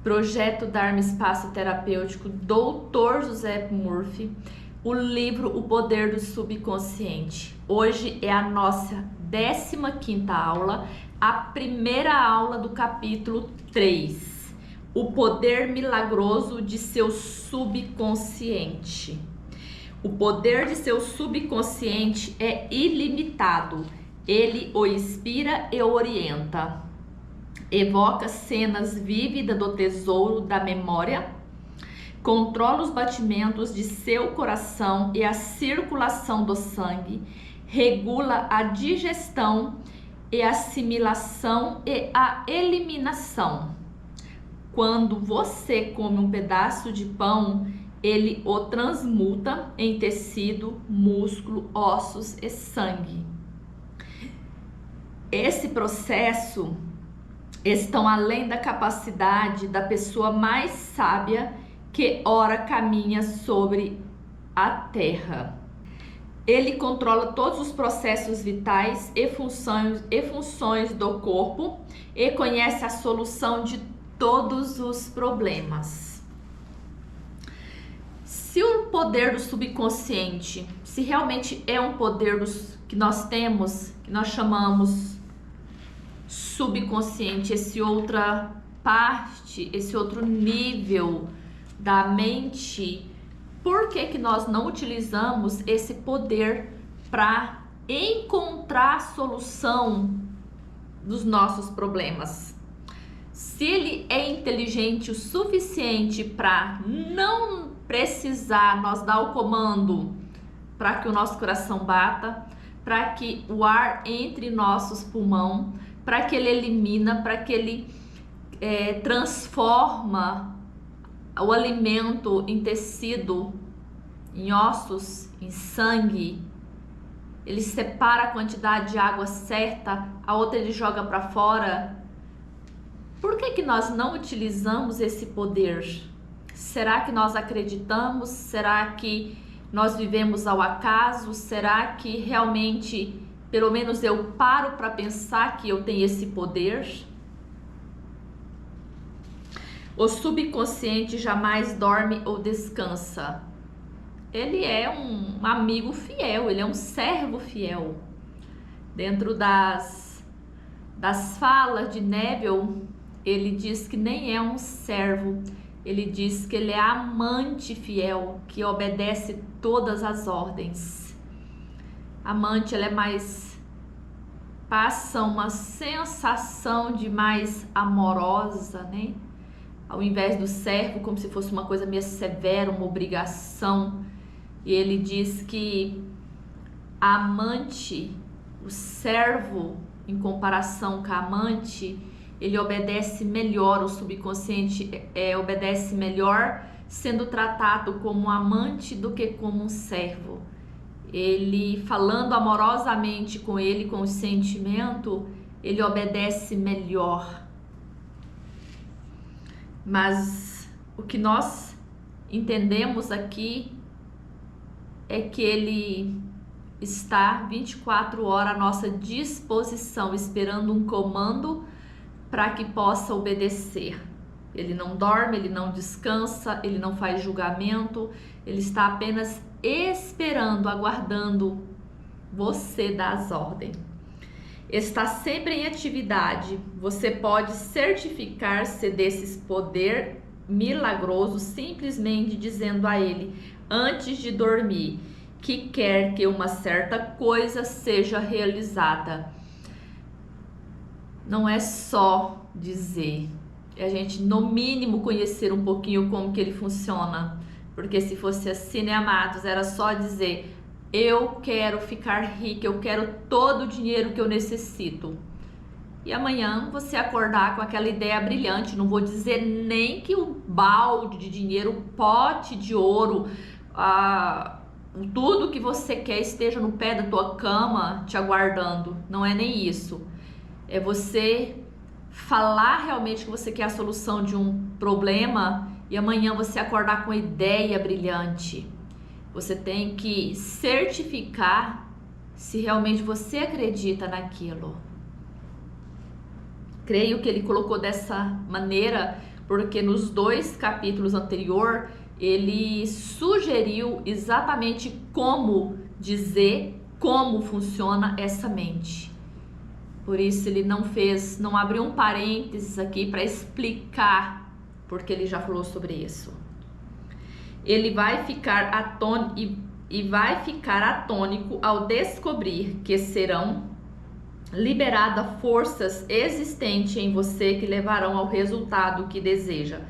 Projeto Dharma Espaço Terapêutico, Dr. José Murphy, o livro O Poder do Subconsciente. Hoje é a nossa 15ª aula, a primeira aula do capítulo 3, o poder milagroso de seu subconsciente. O poder de seu subconsciente é ilimitado, ele o inspira e o orienta. Evoca cenas vívidas do tesouro da memória, controla os batimentos de seu coração e a circulação do sangue, regula a digestão e a assimilação e a eliminação. Quando você come um pedaço de pão, ele o transmuta em tecido, músculo, ossos e sangue. Esse processo estão além da capacidade da pessoa mais sábia que ora caminha sobre a terra. Ele controla todos os processos vitais e funções do corpo e conhece a solução de todos os problemas. Se o poder do subconsciente, se realmente é um poder que nós temos, que nós chamamos subconsciente, esse outra parte, esse outro nível da mente, por que nós não utilizamos esse poder para encontrar solução dos nossos problemas? Se ele é inteligente o suficiente para não precisar nós dar o comando para que o nosso coração bata, para que o ar entre em nossos pulmões, para que ele elimina, para que ele transforma o alimento em tecido, em ossos, em sangue, ele separa a quantidade de água certa, a outra ele joga para fora. Por que nós não utilizamos esse poder? Será que nós acreditamos? Será que nós vivemos ao acaso? Será que realmente, pelo menos eu paro para pensar que eu tenho esse poder? O subconsciente jamais dorme ou descansa. Ele é um amigo fiel, ele é um servo fiel. Dentro das falas de Neville, ele diz que nem é um servo, ele diz que ele é amante fiel, que obedece todas as ordens. Amante, ela é mais, passa uma sensação de mais amorosa, né? Ao invés do servo, como se fosse uma coisa meio severa, uma obrigação. E ele diz que a amante, o servo, em comparação com a amante, ele obedece melhor, o subconsciente obedece melhor sendo tratado como um amante do que como um servo. Ele, falando amorosamente com ele, com o sentimento, ele obedece melhor. Mas o que nós entendemos aqui é que ele está 24 horas à nossa disposição, esperando um comando para que possa obedecer. Ele não dorme, ele não descansa, ele não faz julgamento, ele está apenas esperando, aguardando você dar as ordens. Está sempre em atividade. Você pode certificar-se desse poder milagroso simplesmente dizendo a ele, antes de dormir, que quer que uma certa coisa seja realizada. Não é só dizer, é a gente no mínimo conhecer um pouquinho como que ele funciona, porque se fosse assim, né, amados, era só dizer, eu quero ficar rica, eu quero todo o dinheiro que eu necessito. E amanhã você acordar com aquela ideia brilhante, não vou dizer nem que o balde de dinheiro, o pote de ouro, tudo que você quer esteja no pé da tua cama te aguardando, não é nem isso. É você falar realmente que você quer a solução de um problema e amanhã você acordar com uma ideia brilhante. Você tem que certificar se realmente você acredita naquilo. Creio que ele colocou dessa maneira porque nos 2 capítulos anteriores ele sugeriu exatamente como dizer como funciona essa mente. Por isso ele não abriu um parênteses aqui para explicar, porque ele já falou sobre isso. Ele vai ficar atônico ao descobrir que serão liberadas forças existentes em você que levarão ao resultado que deseja.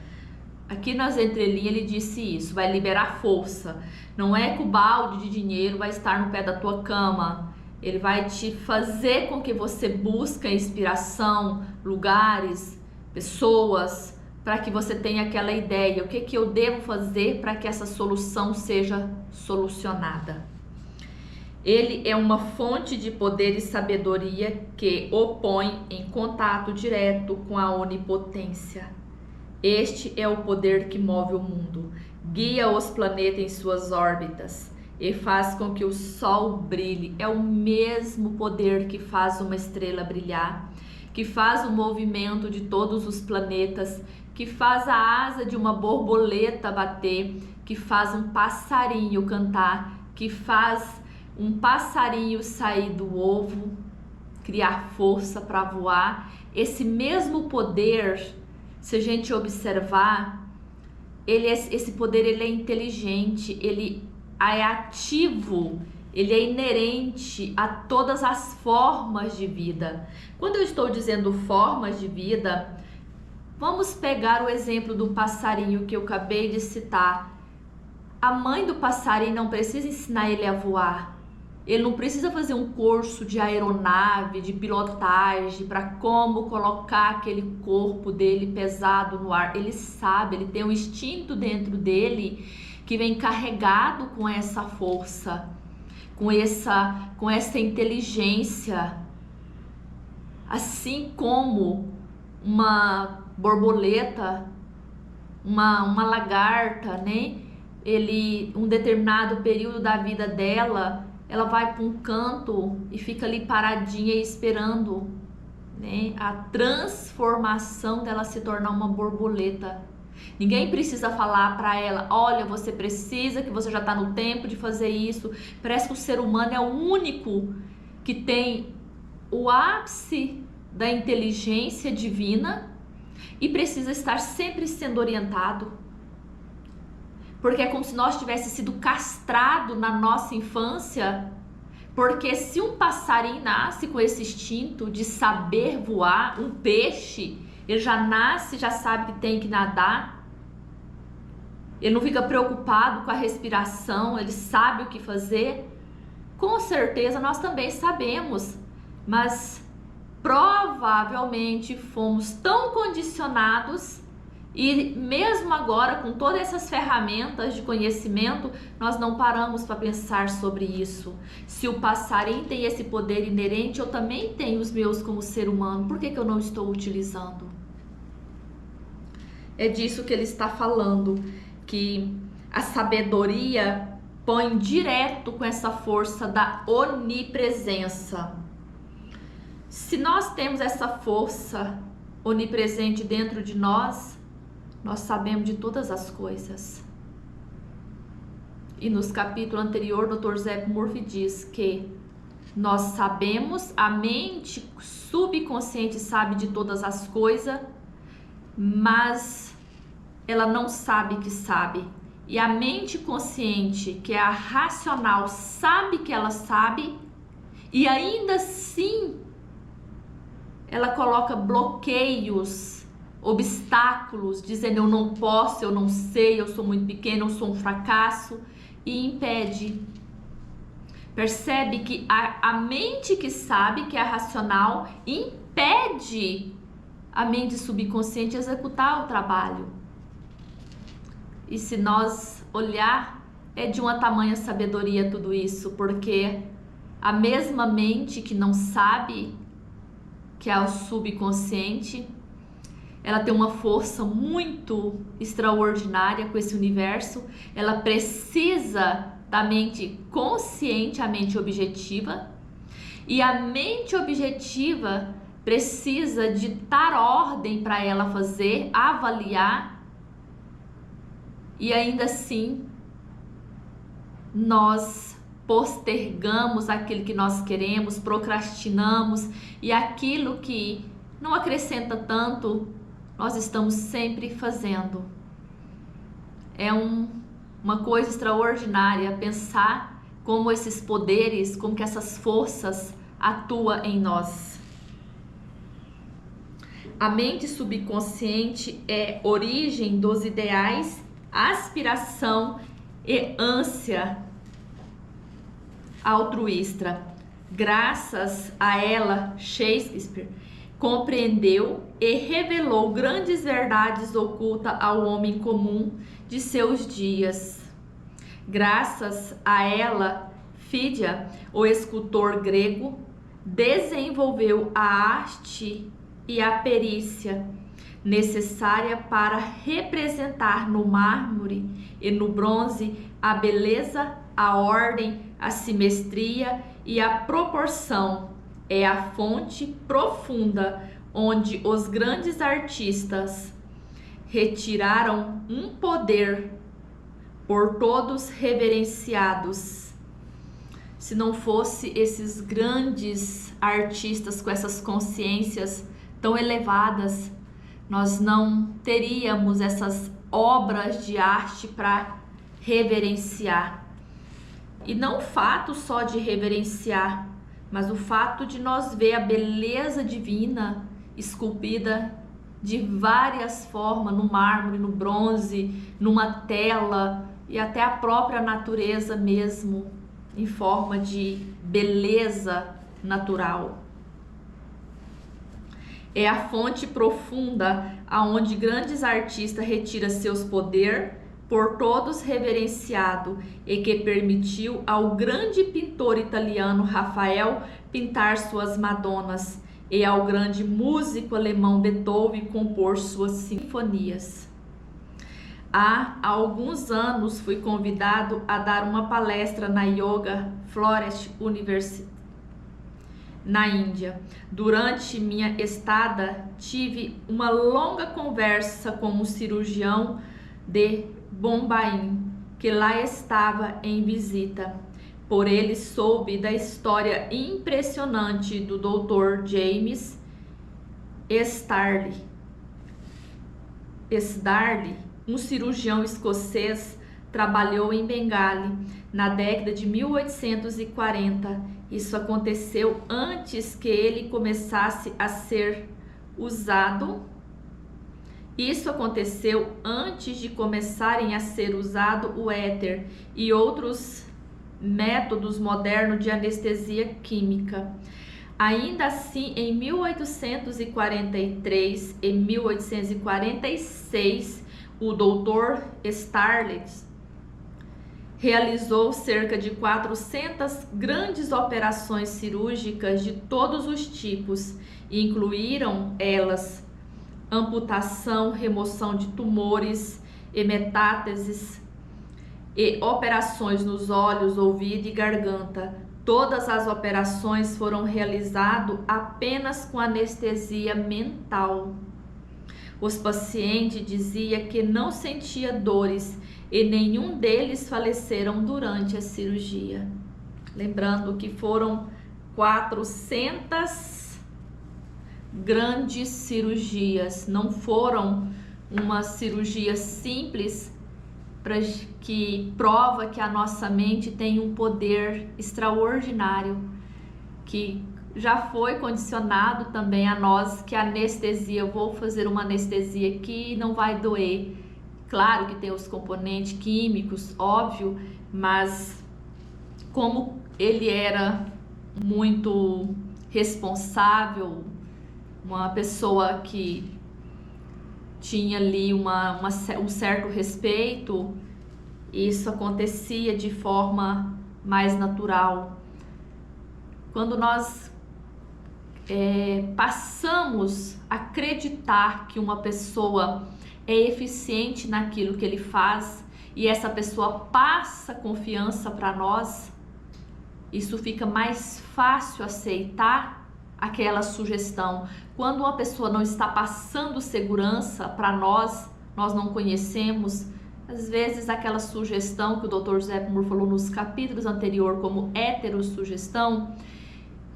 Aqui nas entrelinhas ele disse isso, vai liberar força. Não é que o balde de dinheiro vai estar no pé da tua cama. Ele vai te fazer com que você busque inspiração, lugares, pessoas, para que você tenha aquela ideia. O que eu devo fazer para que essa solução seja solucionada? Ele é uma fonte de poder e sabedoria que o põe em contato direto com a onipotência. Este é o poder que move o mundo, guia os planetas em suas órbitas e faz com que o Sol brilhe. É o mesmo poder que faz uma estrela brilhar, que faz o movimento de todos os planetas, que faz a asa de uma borboleta bater, que faz um passarinho cantar, que faz um passarinho sair do ovo, criar força para voar. Esse mesmo poder, se a gente observar, esse poder ele é inteligente, ele é ativo, ele é inerente a todas as formas de vida. Quando eu estou dizendo formas de vida, vamos pegar o exemplo do passarinho que eu acabei de citar. A mãe do passarinho não precisa ensinar ele a voar. Ele não precisa fazer um curso de aeronave, de pilotagem, para como colocar aquele corpo dele pesado no ar. Ele sabe, ele tem um instinto dentro dele que vem carregado com essa força, com essa inteligência. Assim como uma borboleta, uma lagarta, né? Um determinado período da vida dela, ela vai para um canto e fica ali paradinha esperando, né, a transformação dela se tornar uma borboleta. Ninguém precisa falar para ela, olha, você precisa, que você já está no tempo de fazer isso. Parece que o ser humano é o único que tem o ápice da inteligência divina e precisa estar sempre sendo orientado. Porque é como se nós tivéssemos sido castrado na nossa infância. Porque se um passarinho nasce com esse instinto de saber voar, um peixe, ele já nasce, já sabe que tem que nadar. Ele não fica preocupado com a respiração, ele sabe o que fazer. Com certeza nós também sabemos, mas provavelmente fomos tão condicionados. E mesmo agora, com todas essas ferramentas de conhecimento, nós não paramos para pensar sobre isso. Se o passarinho tem esse poder inerente, eu também tenho os meus como ser humano. Por que eu não estou utilizando? É disso que ele está falando, que a sabedoria põe direto com essa força da onipresença. Se nós temos essa força onipresente dentro de nós sabemos de todas as coisas. E nos capítulos anteriores, o Dr. Zé Murphy diz que nós sabemos, a mente subconsciente sabe de todas as coisas, mas ela não sabe que sabe. E a mente consciente, que é a racional, sabe que ela sabe, e ainda assim ela coloca bloqueios, obstáculos, dizendo eu não posso, eu não sei, eu sou muito pequeno, eu sou um fracasso, e impede. Percebe que a mente que sabe, que é racional, impede a mente subconsciente executar o trabalho. E se nós olhar, é de uma tamanha sabedoria tudo isso, porque a mesma mente que não sabe, que é o subconsciente, ela tem uma força muito extraordinária com esse universo. Ela precisa da mente consciente, a mente objetiva. E a mente objetiva precisa de dar ordem para ela fazer, avaliar, e ainda assim nós postergamos aquilo que nós queremos, procrastinamos, e aquilo que não acrescenta tanto, nós estamos sempre fazendo. É uma coisa extraordinária pensar como esses poderes, como que essas forças atuam em nós. A mente subconsciente é origem dos ideais, aspiração e ânsia altruísta. Graças a ela, Shakespeare compreendeu e revelou grandes verdades ocultas ao homem comum de seus dias. Graças a ela, Fídia, o escultor grego, desenvolveu a arte e a perícia necessária para representar no mármore e no bronze a beleza, a ordem, a simetria e a proporção. É a fonte profunda onde os grandes artistas retiraram um poder por todos reverenciados. Se não fosse esses grandes artistas com essas consciências tão elevadas, nós não teríamos essas obras de arte para reverenciar. E não o fato só de reverenciar, mas o fato de nós ver a beleza divina esculpida de várias formas, no mármore, no bronze, numa tela, e até a própria natureza mesmo, em forma de beleza natural. É a fonte profunda aonde grandes artistas retiram seus poderes, por todos reverenciado, e que permitiu ao grande pintor italiano Rafael pintar suas Madonas, e ao grande músico alemão Beethoven compor suas sinfonias. Há alguns anos fui convidado a dar uma palestra na Yoga Forest University, na Índia. Durante minha estada, tive uma longa conversa com um cirurgião de Bombaim, que lá estava em visita. Por ele soube da história impressionante do Dr. James Starley, um cirurgião escocês, trabalhou em Bengali na década de 1840. Isso aconteceu antes que ele começasse a ser usado. Isso aconteceu antes de começarem a ser usado o éter e outros métodos modernos de anestesia química. Ainda assim, em 1843 e 1846, o Dr. Starley realizou cerca de 400 grandes operações cirúrgicas de todos os tipos, e incluíram elas amputação, remoção de tumores e metástases, e operações nos olhos, ouvido e garganta. Todas as operações foram realizadas apenas com anestesia mental. Os pacientes diziam que não sentia dores e nenhum deles faleceram durante a cirurgia. Lembrando que foram 400 grandes cirurgias, não foram uma cirurgia simples, que prova que a nossa mente tem um poder extraordinário, que já foi condicionado também a nós, que a anestesia, eu vou fazer uma anestesia aqui e não vai doer. Claro que tem os componentes químicos, óbvio, mas como ele era muito responsável, uma pessoa que tinha ali um certo respeito, isso acontecia de forma mais natural. Quando nós passamos a acreditar que uma pessoa é eficiente naquilo que ele faz e essa pessoa passa confiança para nós, isso fica mais fácil aceitar aquela sugestão. Quando uma pessoa não está passando segurança para nós não conhecemos, às vezes aquela sugestão que o Dr. José Moore falou nos capítulos anteriores como heterossugestão,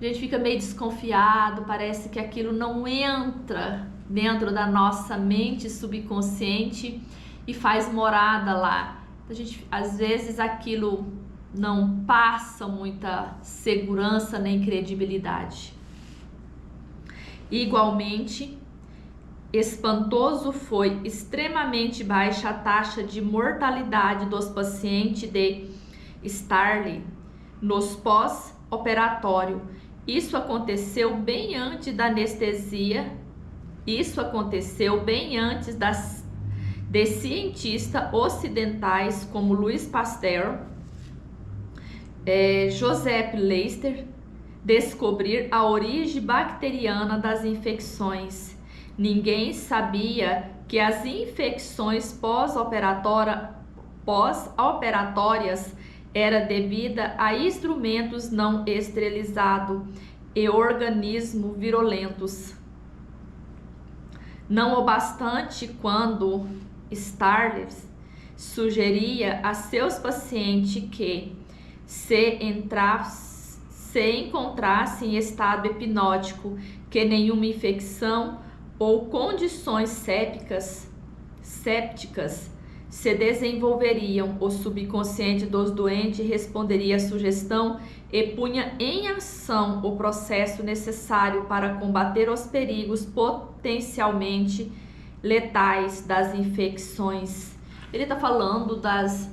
a gente fica meio desconfiado, parece que aquilo não entra dentro da nossa mente subconsciente e faz morada lá. A gente, às vezes aquilo não passa muita segurança nem credibilidade. Igualmente, espantoso foi extremamente baixa a taxa de mortalidade dos pacientes de Starling nos pós-operatório. Isso aconteceu bem antes da anestesia. Isso aconteceu bem antes de cientistas ocidentais como Louis Pasteur, Joseph Lister descobrir a origem bacteriana das infecções. Ninguém sabia que as infecções pós-operatórias era devida a instrumentos não esterilizados e organismos virulentos. Não obstante, quando Starling sugeria a seus pacientes que se encontrassem em estado hipnótico, que nenhuma infecção ou condições sépticas se desenvolveriam, o subconsciente dos doentes responderia à sugestão e punha em ação o processo necessário para combater os perigos potencialmente letais das infecções. Ele está falando das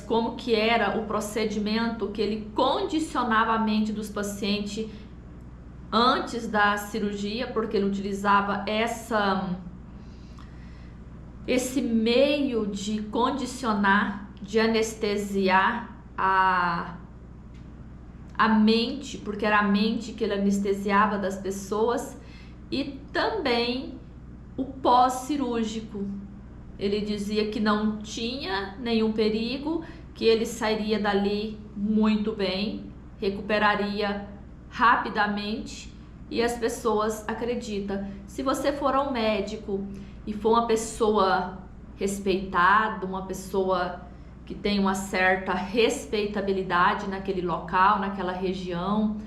como que era o procedimento que ele condicionava a mente dos pacientes antes da cirurgia, porque ele utilizava esse meio de condicionar, de anestesiar a mente, porque era a mente que ele anestesiava das pessoas, e também o pós-cirúrgico. Ele dizia que não tinha nenhum perigo, que ele sairia dali muito bem, recuperaria rapidamente, e as pessoas acreditam. Se você for ao médico e for uma pessoa respeitada, uma pessoa que tem uma certa respeitabilidade naquele local, naquela região,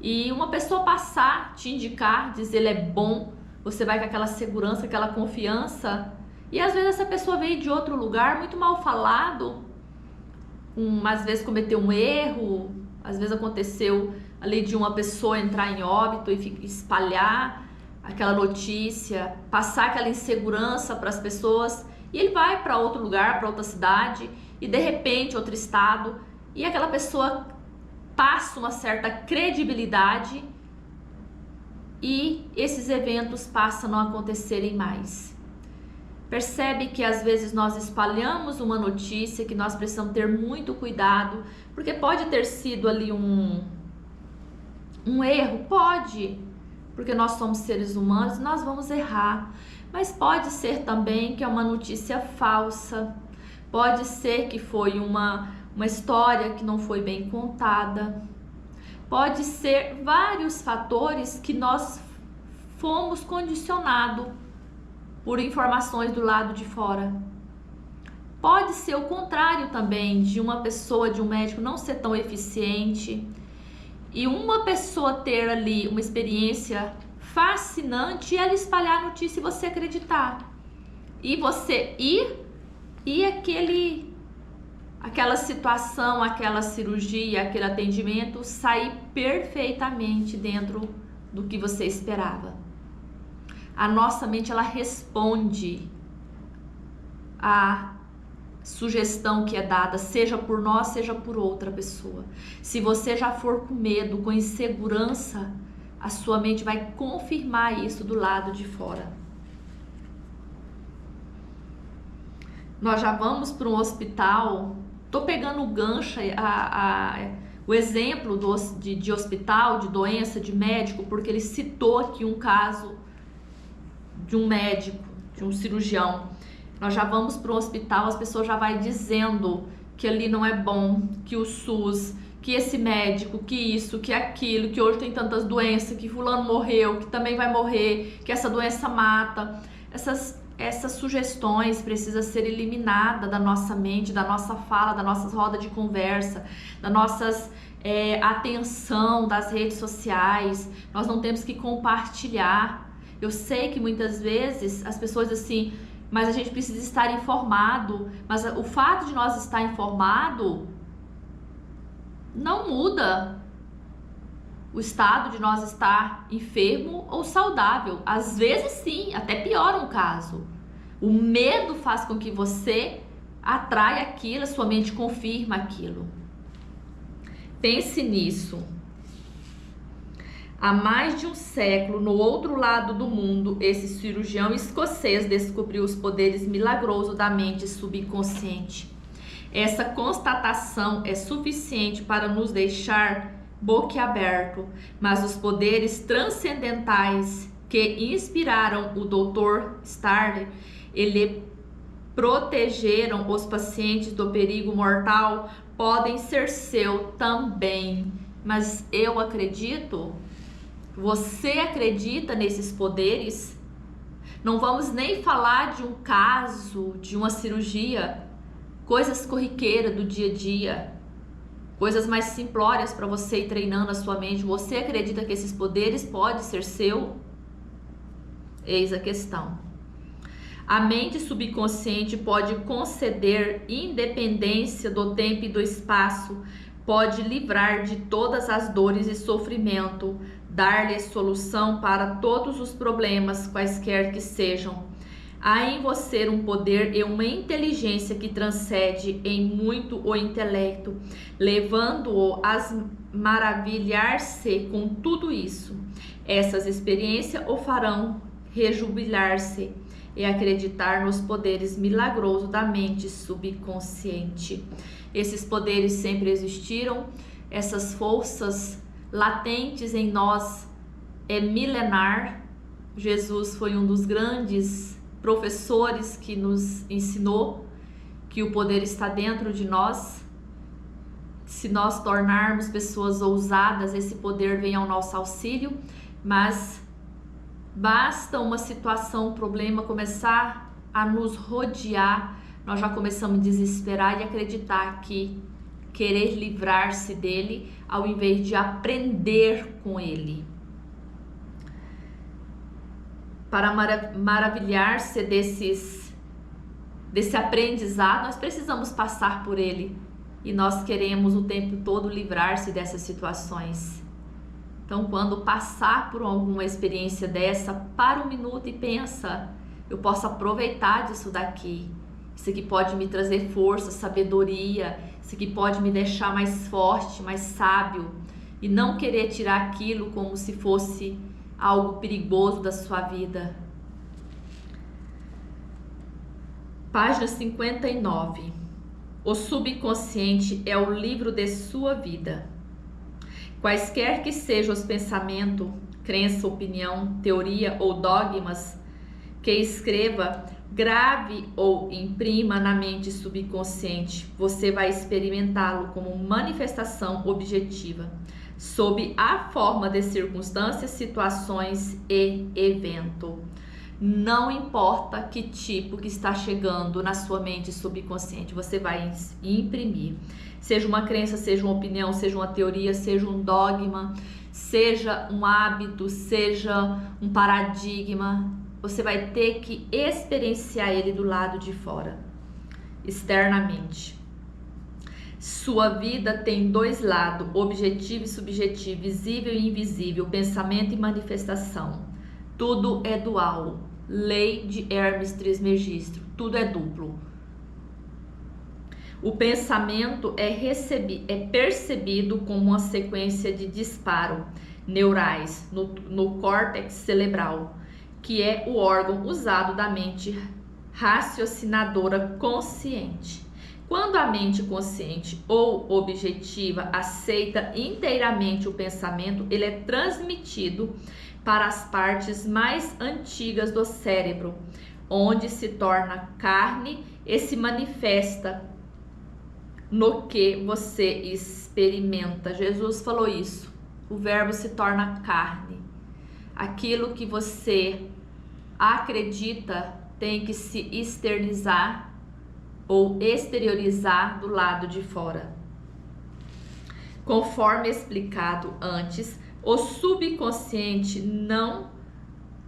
e uma pessoa passar, te indicar, dizer ele é bom, você vai com aquela segurança, aquela confiança, e às vezes essa pessoa veio de outro lugar, muito mal falado, às vezes cometeu um erro, às vezes aconteceu ali de uma pessoa entrar em óbito e espalhar aquela notícia, passar aquela insegurança para as pessoas, e ele vai para outro lugar, para outra cidade, e de repente outro estado, e aquela pessoa passa uma certa credibilidade e esses eventos passam a não acontecerem mais. Percebe que às vezes nós espalhamos uma notícia que nós precisamos ter muito cuidado, porque pode ter sido ali um erro, pode, porque nós somos seres humanos, nós vamos errar, mas pode ser também que é uma notícia falsa, pode ser que foi uma história que não foi bem contada, pode ser vários fatores que nós fomos condicionados por informações do lado de fora. Pode ser o contrário também, de uma pessoa, de um médico não ser tão eficiente e uma pessoa ter ali uma experiência fascinante e ela espalhar a notícia e você acreditar. E você ir e aquela situação, aquela cirurgia, aquele atendimento sair perfeitamente dentro do que você esperava. A nossa mente, ela responde à sugestão que é dada, seja por nós, seja por outra pessoa. Se você já for com medo, com insegurança, a sua mente vai confirmar isso do lado de fora. Nós já vamos para um hospital. Tô pegando o gancho, o exemplo de hospital, de doença, de médico, porque ele citou aqui um caso de um médico, de um cirurgião. Nós já vamos para o hospital, as pessoas já vai dizendo que ali não é bom, que o SUS, que esse médico, que isso, que aquilo, que hoje tem tantas doenças, que fulano morreu, que também vai morrer, que essa doença mata. Essas sugestões precisam ser eliminadas da nossa mente, da nossa fala, da nossas rodas de conversa, da nossas atenção das redes sociais. Nós não temos que compartilhar. Eu sei que muitas vezes as pessoas assim, mas a gente precisa estar informado. Mas o fato de nós estar informado não muda o estado de nós estar enfermo ou saudável. Às vezes sim, até piora um caso. O medo faz com que você atrai aquilo, a sua mente confirma aquilo. Pense nisso. Há mais de um século, no outro lado do mundo, esse cirurgião escocês descobriu os poderes milagrosos da mente subconsciente. Essa constatação é suficiente para nos deixar boquiaberto, mas os poderes transcendentais que inspiraram o Dr. Starler, ele protegeram os pacientes do perigo mortal, podem ser seu também. Mas eu acredito, você acredita nesses poderes? Não vamos nem falar de um caso, de uma cirurgia, coisas corriqueiras do dia a dia, coisas mais simplórias para você ir treinando a sua mente. Você acredita que esses poderes podem ser seu? Eis a questão. A mente subconsciente pode conceder independência do tempo e do espaço, pode livrar de todas as dores e sofrimento, dar-lhe solução para todos os problemas, quaisquer que sejam. Há em você um poder e uma inteligência que transcende em muito o intelecto, levando-o a maravilhar-se com tudo isso. Essas experiências o farão rejubilar-se e acreditar nos poderes milagrosos da mente subconsciente. Esses poderes sempre existiram, essas forças latentes em nós é milenar. Jesus foi um dos grandes professores que nos ensinou que o poder está dentro de nós. Se nós tornarmos pessoas ousadas, esse poder vem ao nosso auxílio, mas basta uma situação, um problema começar a nos rodear, nós já começamos a desesperar e acreditar que querer livrar-se dele ao invés de aprender com ele. Para maravilhar-se desse aprendizado, nós precisamos passar por ele. E nós queremos o tempo todo livrar-se dessas situações. Então, quando passar por alguma experiência dessa, para um minuto e pensa, eu posso aproveitar disso daqui. Isso aqui pode me trazer força, sabedoria. Isso aqui pode me deixar mais forte, mais sábio. E não querer tirar aquilo como se fosse algo perigoso da sua vida. Página 59. O subconsciente é o livro de sua vida. Quaisquer que sejam os pensamentos, crença, opinião, teoria ou dogmas que escreva, grave ou imprima na mente subconsciente, você vai experimentá-lo como manifestação objetiva, sob a forma de circunstâncias, situações e evento. Não importa que tipo que está chegando na sua mente subconsciente, você vai imprimir. Seja uma crença, seja uma opinião, seja uma teoria, seja um dogma, seja um hábito, seja um paradigma, você vai ter que experienciar ele do lado de fora, externamente. Sua vida tem dois lados, objetivo e subjetivo, visível e invisível, pensamento e manifestação. Tudo é dual. Lei de Hermes Trismegisto. Tudo é duplo. O pensamento é percebido como uma sequência de disparos neurais no córtex cerebral, que é o órgão usado da mente raciocinadora consciente. Quando a mente consciente ou objetiva aceita inteiramente o pensamento, ele é transmitido para as partes mais antigas do cérebro, onde se torna carne e se manifesta no que você experimenta. Jesus falou isso. O verbo se torna carne. Aquilo que você acredita tem que se externizar ou exteriorizar do lado de fora. Conforme explicado antes, o subconsciente não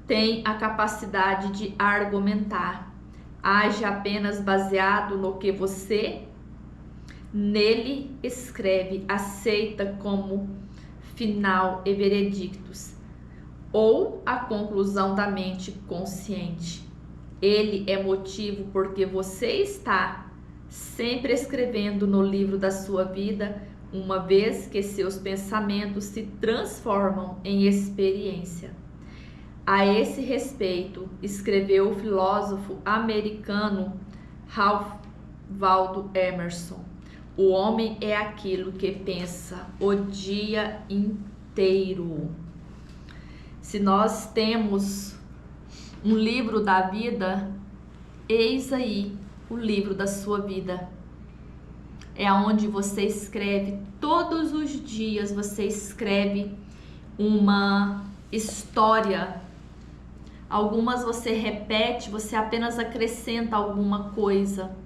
tem a capacidade de argumentar. Age apenas baseado no que você nele escreve, aceita como final e veredictos, ou a conclusão da mente consciente. Ele é motivo porque você está sempre escrevendo no livro da sua vida, uma vez que seus pensamentos se transformam em experiência. A esse respeito, escreveu o filósofo americano Ralph Waldo Emerson: o homem é aquilo que pensa o dia inteiro. Se nós temos um livro da vida, eis aí o livro da sua vida. É onde você escreve todos os dias, você escreve uma história. Algumas você repete, você apenas acrescenta alguma coisa.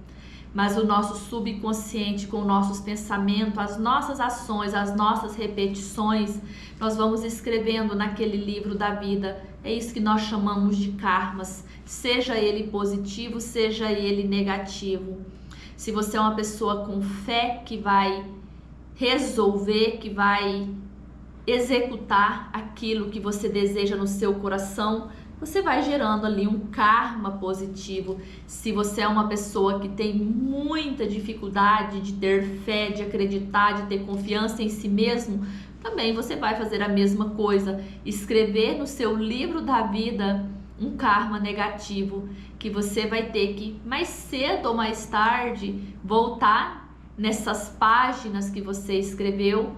Mas o nosso subconsciente, com nossos pensamentos, as nossas ações, as nossas repetições, nós vamos escrevendo naquele livro da vida. É isso que nós chamamos de karmas, seja ele positivo, seja ele negativo. Se você é uma pessoa com fé que vai resolver, que vai executar aquilo que você deseja no seu coração, você vai gerando ali um karma positivo. Se você é uma pessoa que tem muita dificuldade de ter fé, de acreditar, de ter confiança em si mesmo, também você vai fazer a mesma coisa, escrever no seu livro da vida um karma negativo, que você vai ter que, mais cedo ou mais tarde, voltar nessas páginas que você escreveu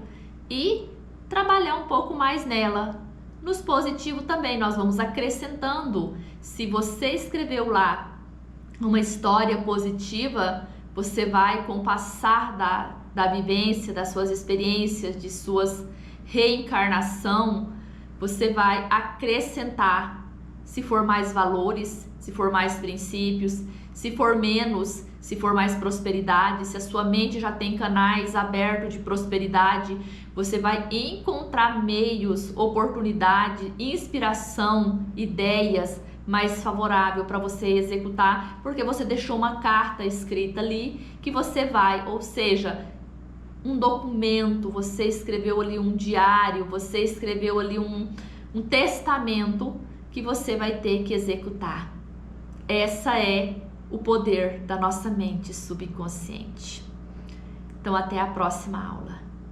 e trabalhar um pouco mais nela. Nos positivos também nós vamos acrescentando. Se você escreveu lá uma história positiva, você vai, com o passar da vivência, das suas experiências, de suas reencarnação, você vai acrescentar. Se for mais valores, se for mais princípios, se for menos, se for mais prosperidade, se a sua mente já tem canais abertos de prosperidade, você vai encontrar meios, oportunidade, inspiração, ideias mais favorável para você executar, porque você deixou uma carta escrita ali que você vai, ou seja, um documento, você escreveu ali um diário, você escreveu ali um testamento que você vai ter que executar. Essa é o poder da nossa mente subconsciente. Então, até a próxima aula.